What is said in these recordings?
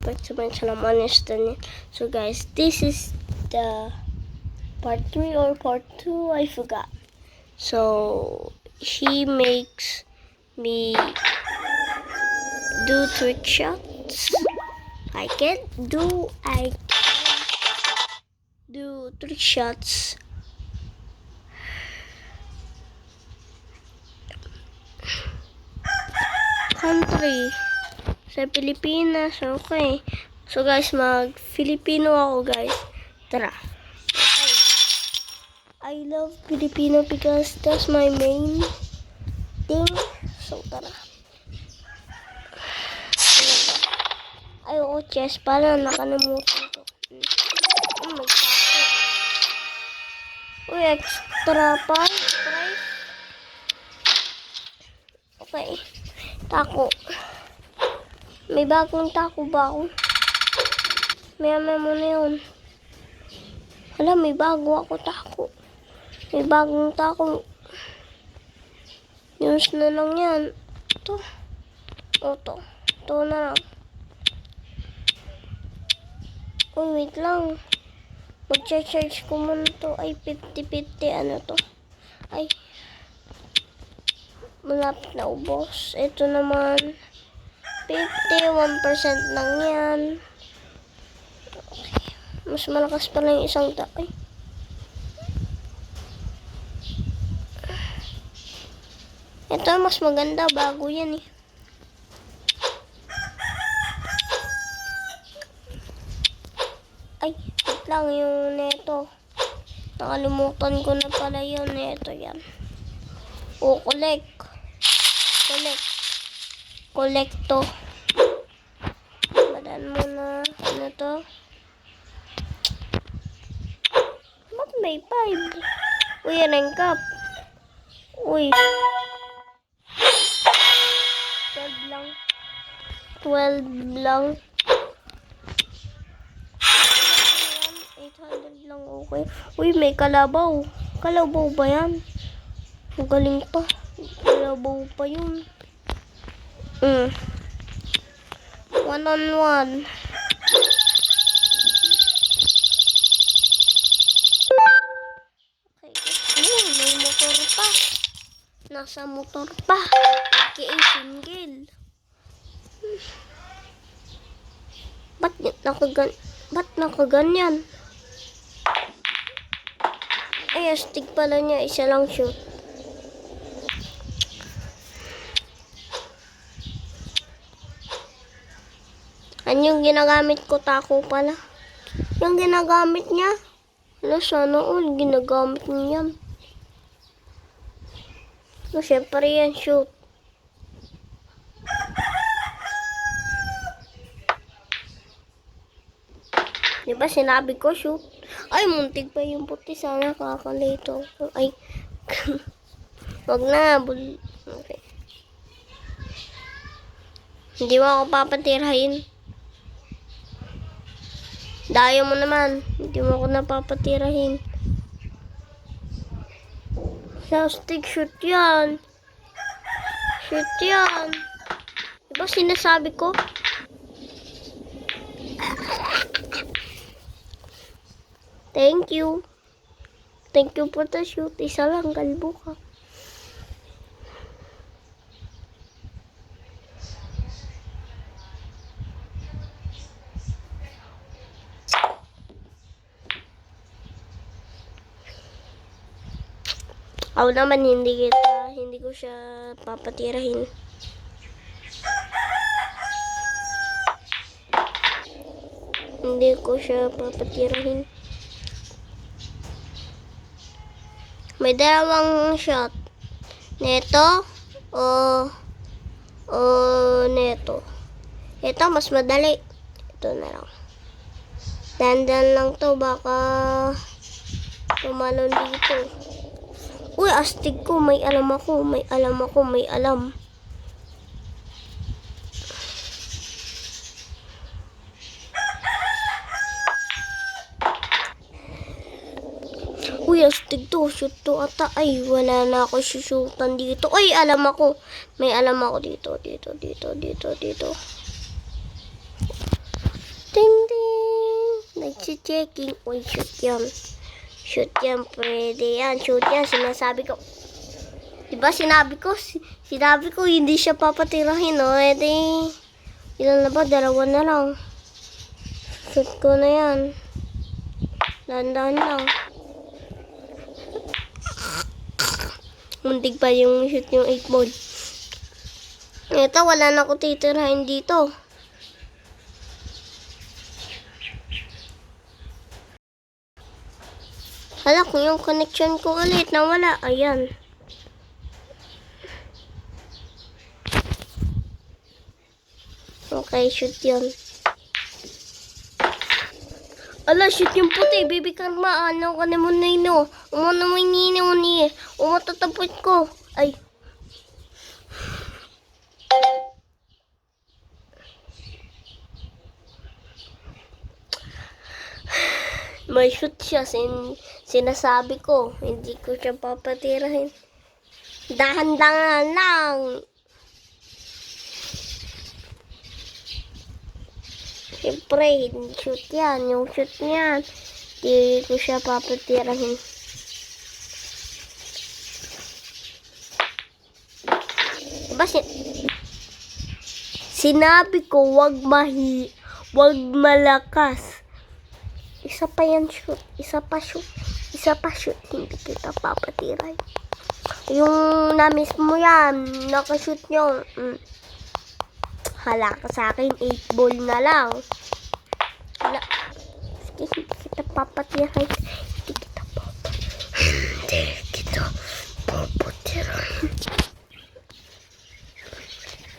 subscribe to my channel, Daniel. So guys, this is the part 3 or part 2, I forgot. So she makes me do trick shots. I can do trick shots. Country sa Pilipinas. Okay. So guys, mag-Filipino ako guys. Tara. I love Filipino because that's my main thing. So tara. Ay, oo, chess pala. Nakalimutan ko. May tako. Uy, extra pa. Price. Okay. Tako. May bagong tako ba ako? Maya mo na yun. Hala, may bago ako tako. May bagong tako. News na lang yan. Ito. O, ito. Ito na lang. Uy, wait lang. Mag-charge ko muna to. Ay, 50-50. Ano to? Ay. Malapit na ubos. Ito naman. 51% lang yan. Okay. Mas malakas pa lang yung isang ay. Ito mas maganda. Bago yan eh. Ay, wait lang yung neto. Nakalimutan ko na pala yun. Neto yan. O, collect. Kolekto. Badan mo na. Ano to? Ba't may 5? Uy, yan ang cup. Uy. 12 lang. 12 lang. 800 lang, okay. Uy, may kalabaw. Kalabaw ba yan? Magaling pa. Kalabaw pa yun. 1-on-1. Okay. May motor pa. Nasa motor pa. Okay, single. Ba't nakaganyan? Ay, astig pala niya. Isa lang shoot. Ano yung ginagamit ko? Tako pala. Yung ginagamit niya. Ano, sana all ginagamit niya yan. So, syempre yan, shoot. Diba sinabi ko, shoot? Ay, muntig pa yung puti. Sana kakalito. Ay. Wag na. Okay. Hindi mo ako papatirahin. Dayo mo naman. Hindi mo ako napapatirahin. Plastic, shoot yan. Shoot yan. Diba sinasabi ko? Thank you. Thank you for the shoot. Isa lang, kalbo ka. Ako naman hindi ko siya papatirahin. Hindi ko siya papatirahin. May dalawang shot. Neto o neto. Ito mas madali. Ito na lang. Dandan lang to, baka tumalon dito. Uy, astig ko. May alam ako. Uy, astig to. Shoot to ata. Ay, wala na ako susutan dito. Uy, alam ako. May alam ako dito. si checking. Uy, shoot yan. Shoot yan, pwede yan. Shoot yan, sinasabi ko. Diba sinabi ko hindi siya papatirahin, no? E di, ilan na ba? 2 na lang. Shoot ko na yan. Dahan-dahan lang. Muntik pa yung shoot yung 8 ball. Ito, wala na ako titirahin dito. Hala, kung yung connection ko ulit nawala. Ayan. Okay, shoot yun. Ala, shoot yung puti. Baby Karma, ano ka naman na ino? Umano mo inino ni. Umatatapot ko. Ay. May shoot siya. Sinasabi ko. Hindi ko siya papatirahin. Dahan-dahan lang. Siyempre, hindi shoot yan. Yung shoot niyan, hindi ko siya papatirahin. Diba sinabi ko, wag malakas. Isa pa yan shoot. Isa pa shoot. Hindi kita papatirahin. Yung na-miss mo yan, nakashoot nyo. Hala ka sa akin, 8 ball na lang. Hala. Sige, hindi kita papatirahin. Hindi kita papatirahin.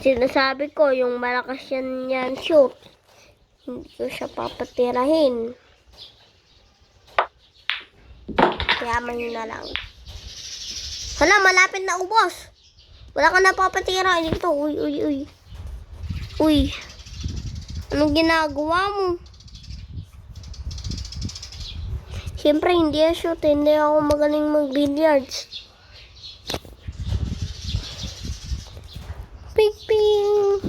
Sinasabi ko, yung malakas yan shoot. Hindi ko siya papatirahin. Kaya man na lang. Hala, malapit na ubos. Wala ka na papatirahin ito. Uy. Anong ginagawa mo? Siyempre, hindi shoot. Hindi ako magaling mag-billiards. Ping!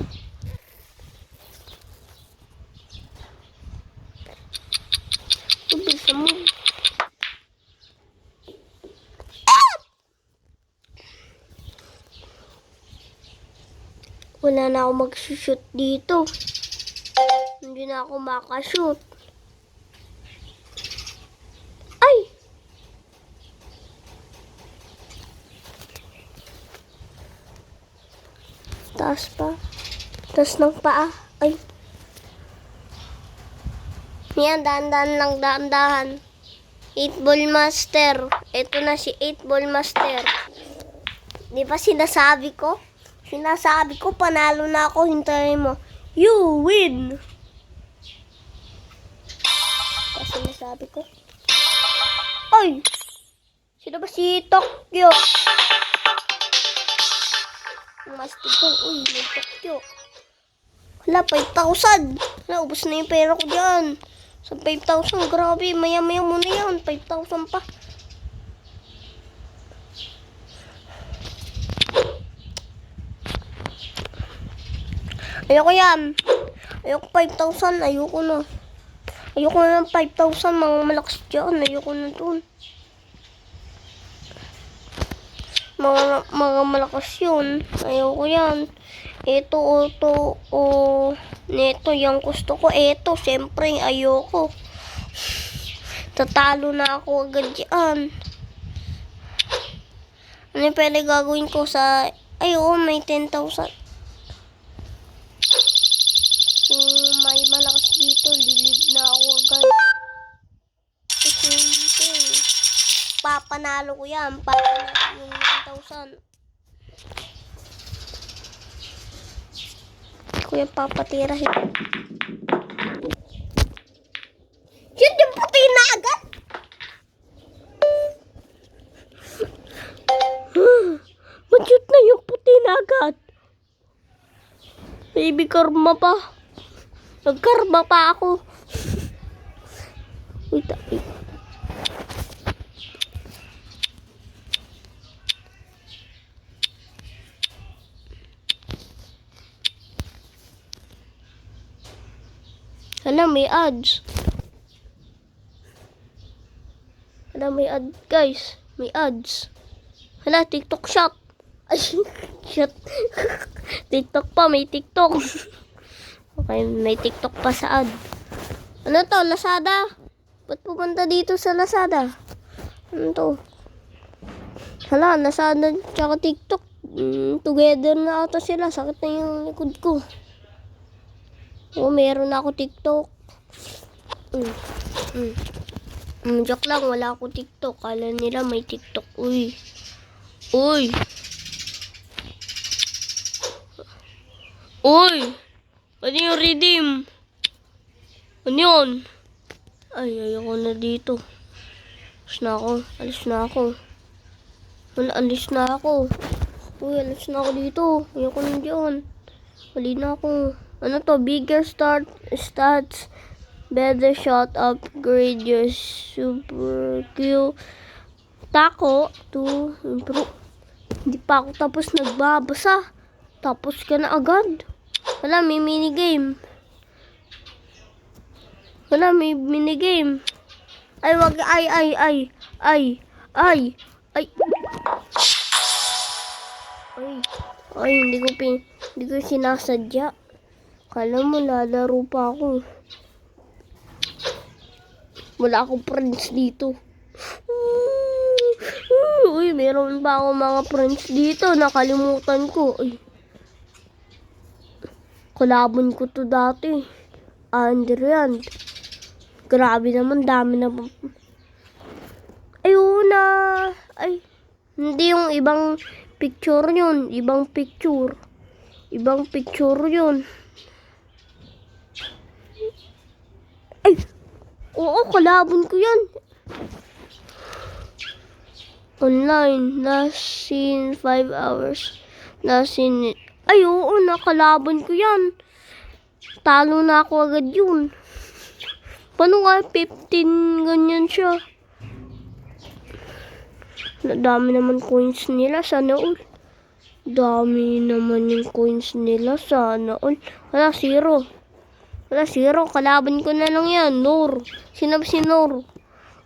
Bisa mo. Wala na ako mag-shoot dito. Hindi na ako makashoot. Ay! Taas pa. Taas ng paa. Ay. Yan, dahan-dahan. 8 ball master. Ito na si 8 ball master. Di ba sinasabi ko? Panalo na ako. Hintayin mo. You win! Kasi sinasabi ko. Ay! Sino ba si Tokyo? Mastig ko. Uy, may Tokyo. Wala, 5,000. Wala, ubos na yung pera ko dyan. Sa 5,000, grabe. Maya-maya muna yan. 5,000 pa. Ayoko yan. Ayoko 5,000. Ayoko na. Ayoko na ng 5,000. Mga malakas dyan. Ayoko na dun. Mga malakas yun. Ayoko yan. Ito, neto, yung gusto ko. Ito, siyempre, ayoko. Tatalo na ako agad dyan. Ano yung pwede gagawin ko sa... Ayoko, may 10,000. May malakas dito, lilib na ako agad. Kasi dito, papanalo ko yan. Papanalo yung 9,000. Ko yung papatirahin. Shit, yung puti na agad! Mag-shoot na yung puti na agad. Baby Karma pa. Nagkarma pa ako. Wait. Hala, may ads. Hala, may ad, guys. May ads. Hala, TikTok shop. Ay, shit. TikTok pa, may TikTok. Okay, may TikTok pa sa ad. Ano to, Lazada? Ba't pupunta dito sa Lazada? Ano to? Hala, Lazada tsaka TikTok. Together na ata sila. Sakit na yung likod ko. Oo, meron na ako TikTok. Joke lang, wala ako TikTok. Kala nila may TikTok. Uy. Uy. Uy. Ano yung redeem? Ano yun? Ay, ayoko na dito. Alis na ako. Alis na ako. Wala, alis na ako. Uy, alis na ako dito. Ayoko na dyan. Wali na ako. Ano to? Bigger stats. Better shot. Upgrade your super kill. Taco to improve. Hindi pa ako tapos nagbabasa. Tapos ka na agad. Wala, may minigame. Wala, may minigame. Ay, wag, ay. Ay, hindi ko sinasadya. Kala mo, lalaro pa ako. Wala akong friends dito. Uy, meron pa ako mga friends dito. Nakalimutan ko. Uy. Kalabon ko to dati. Andrian. Grabe naman, dami na. Ayun na. Ay, hindi yung ibang picture yun. Ibang picture yun. Ay, oo, kalabon ko yan. Online, last seen 5 hours. Last seen it. Ay, oo, nakalaban ko yan. Talo na ako agad yun. Paano nga 15 ganyan siya? Dami naman coins nila, sana all. Dami naman yung coins nila, sana all. Wala, 0. Wala, 0. Kalaban ko na lang yan. Nor. Sinab si Nor.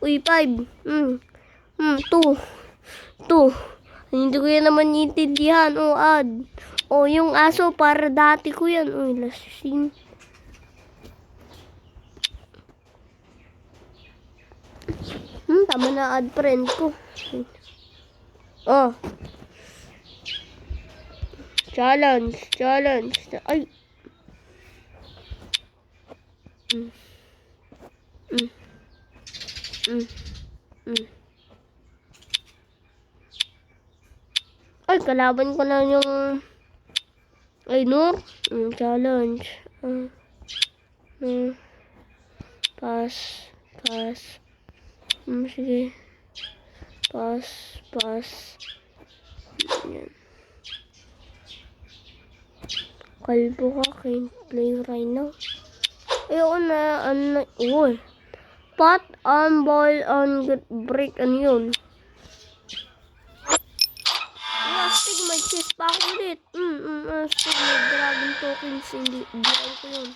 Uy, 5. 2. Hindi ko yan naman intindihan. O, ad. O, yung aso, para dati ko yan. Uy, lasing. Tama na ad friend ko. Oh. Challenge. Ay. Ay, kalaban ko na yung ay, no? Challenge. Pass. Sige. Pass. Yan. Kalbo ka, can't play right now. Ayoko na, pot on ball on break, ano yun? Astig, may chest pa ako ulit. Astig, may dragon tokens, hindi ko yun.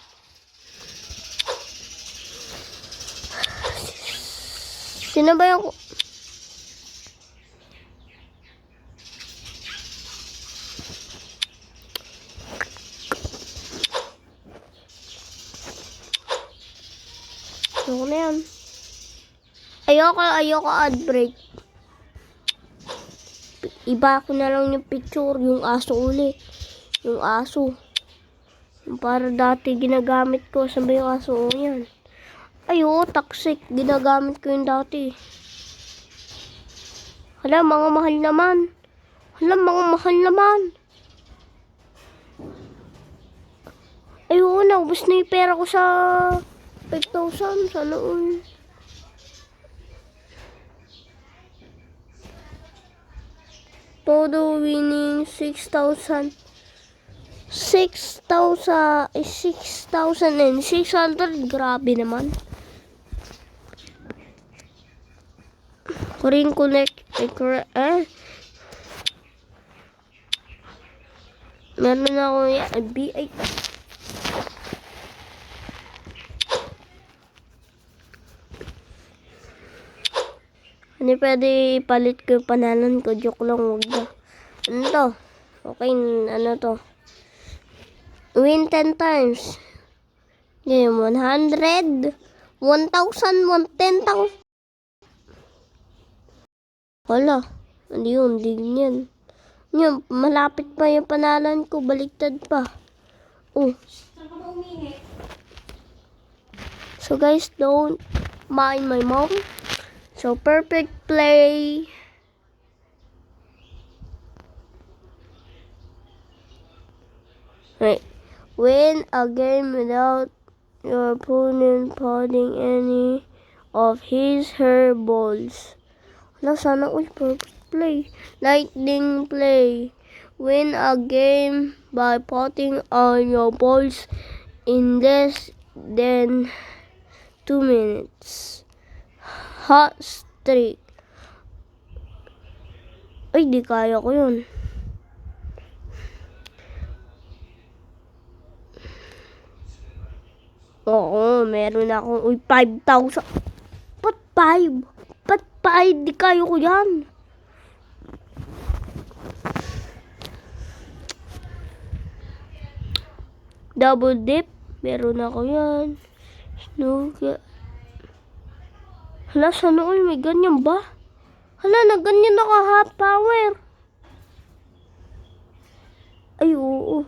Sinabayan ko. Ayoko na yan. Ayoko ad break. Iba ko na lang yung picture, yung aso ulit. Yung aso. Yung para dati ginagamit ko. Saan ba yung aso? O yan. Ayo, toxic. Ginagamit ko yung dati. Hala, mga mahal naman. Ayun, naubos na yung pera ko sa 5,000. Sana all. Todo winning 6,000. 6,600. Grabe naman. Ring connect. Meron na ako yan. BI. Hindi pwede ipalit ko yung panalan ko. Joke lang, huwag na. Ano to? Okay, ano to? Win 10 times. Game 100. 1,000. 10,000. Wala. Hindi yun. Hindi yan. Yun, malapit pa yung panalan ko. Baliktad pa. Oh. So guys, don't mind my mom. So perfect play. Right. Win a game without your opponent potting any of her balls. Wala, sana all perfect play. Lightning play. Win a game by potting all your balls in less than 2 minutes. Hot streak. Ay, di kaya ko yun. Oo, meron akong 5,000. Ba't 5? Ba't 5? Di kaya ko yan. Double dip. Meron ako yan. Snooker. Hala, sana all may ganyan ba? Hala, na ganyan ako half power. Ay, oo.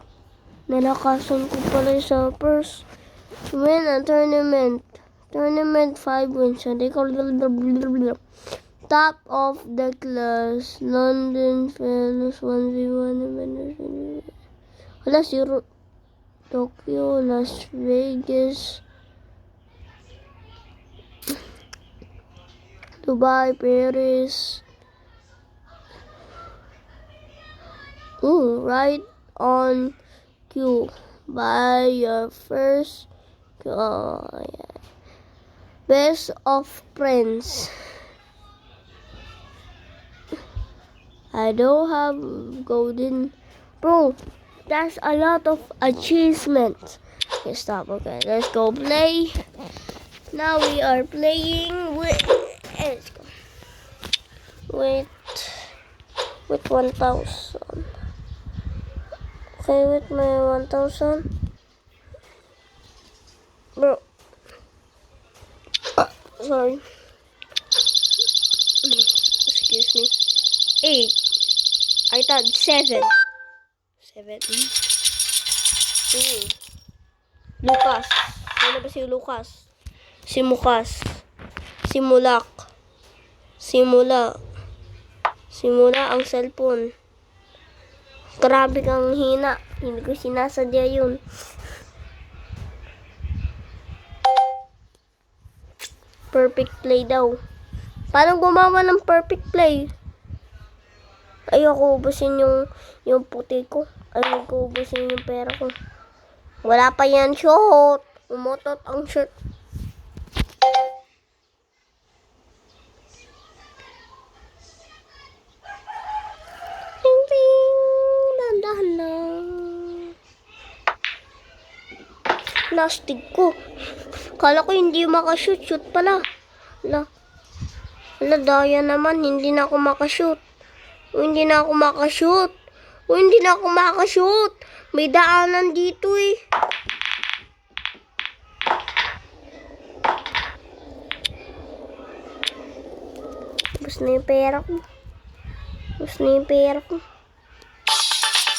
Nalakasan ko pala sa purse. Win a tournament. Tournament 5 wins. Top of the class. London Fellows 1v1. Hala, 0. Tokyo, Las Vegas, Dubai, Paris. Right on cue. Buy your first. Yeah. Best of friends. I don't have golden. Bro, that's a lot of achievements. Okay, stop. Okay, let's go play. Now we are playing with. Let's go. With 1,000. Okay, with my 1,000. Bro. Sorry. Excuse me. 8. I thought 7. 7. Lucas. Ano ba si Lucas? Si Mukas. Si Mulak. Simula ang cellphone. Grabe kang hina. Hindi ko sinasadya yun. Perfect play daw. Paano gumawa ng perfect play? Ayoko ubusin yung puti ko. Ayoko ubusin yung pera ko. Wala pa yan shot. Umutot ang shirt. Ting ting. Dandahan lang. Plastic ko. Kala ko hindi makashoot. Shoot pala. Wala, daya naman. Hindi na ako makashoot. Hindi na ako makashoot. May daanan dito eh. Bus na yung pera ko.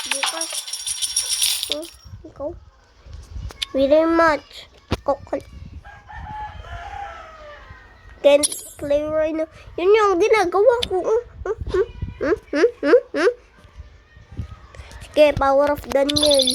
Bukas. Ikaw. Very much. Can't play right now. Yun yung ginagawa ko. Sige, power of Daniel.